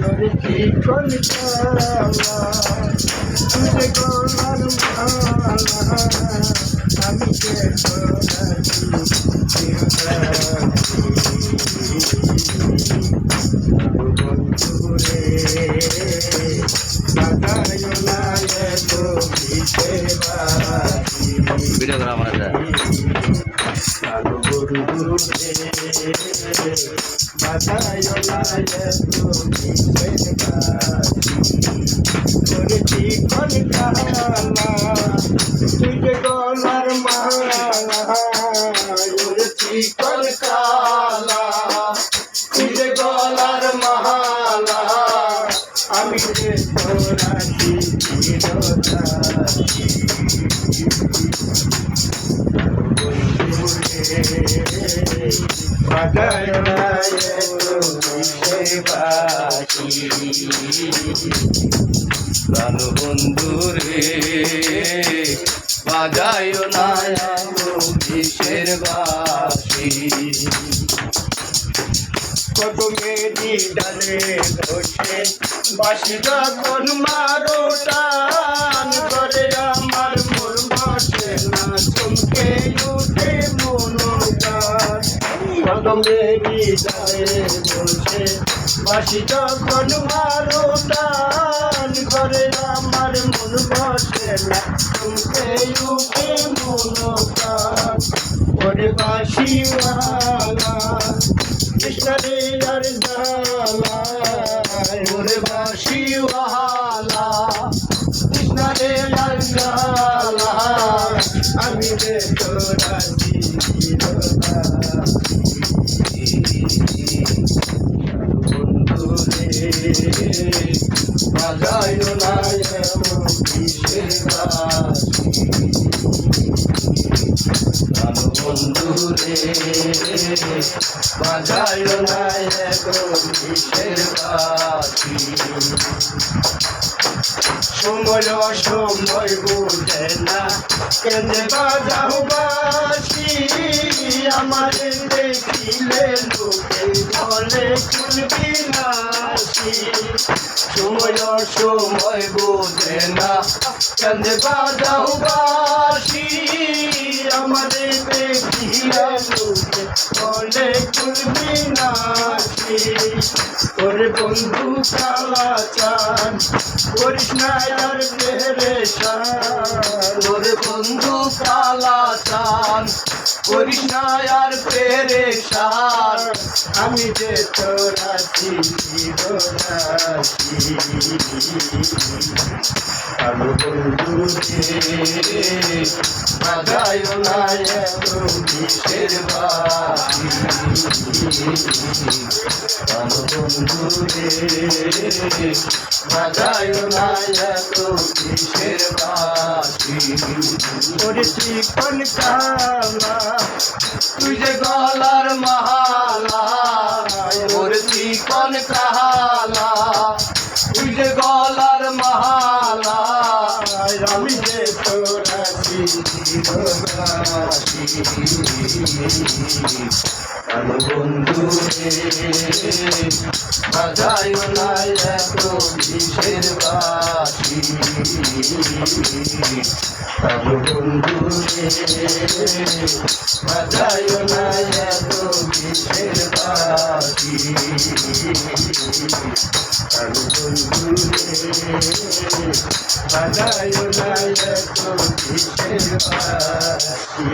ওরে চিকন কালা তুই গলার মালা আমি যে বন্ধুরে ভিডিও করা আমার গলার মালা চিকন কালা তুই যে গলার মালা আমি যে তোরা প্রাণ বন্ধুরে বাজায় না বিষের বাসি কত মেরি ডালে বসে বাসি যখন মারো টান করে আমার মন বসে না চমকে উঠে মনোটান কত মেরি ডালে বসে বাসি যখন মারো টান করে আমার মন বসে না চমকে উঠে মনোটান ওরে বাসিওয়ালা কৃষ্ণরে আর জালা ওরে বাসিওয়ালা কৃষ্ণরে আর জালা আমি রে তোরা বন্ধুরে বাজায় না বিষের বাসি বন্ধুরে বাজায় না বিষের বাসি সময় অসময় বুঝে না কেঁদে বাজাও বাসি আমার দেখিলে লোকে বলে চলবি নাসি সময় অসময় বুঝে না কেঁদে বাজাও বাসি আমাদের দেখিলে লোকে বলে চলবি নাসি ওরে বন্ধু কালা চান করিস না আর পেরেশান ওরে বন্ধু কালা চান করিস না আর পেরেশান আমি যে তোরা আমি বন্ধুরে বাজায় না বিষের বাসি বন্ধুরে বাজায় না বিষের বাসি ওরে চিকন কালা তুই যে গলার মালা ওরে চিকন কালা তুই যে গলার মালা আমি যে তোরা আমি বন্ধুরে বাজায় না বিষের বাসি আমি বন্ধুরে বাজায় না বিষের বাসি আমি বন্ধুরে বাজায় না বিষের বাসি।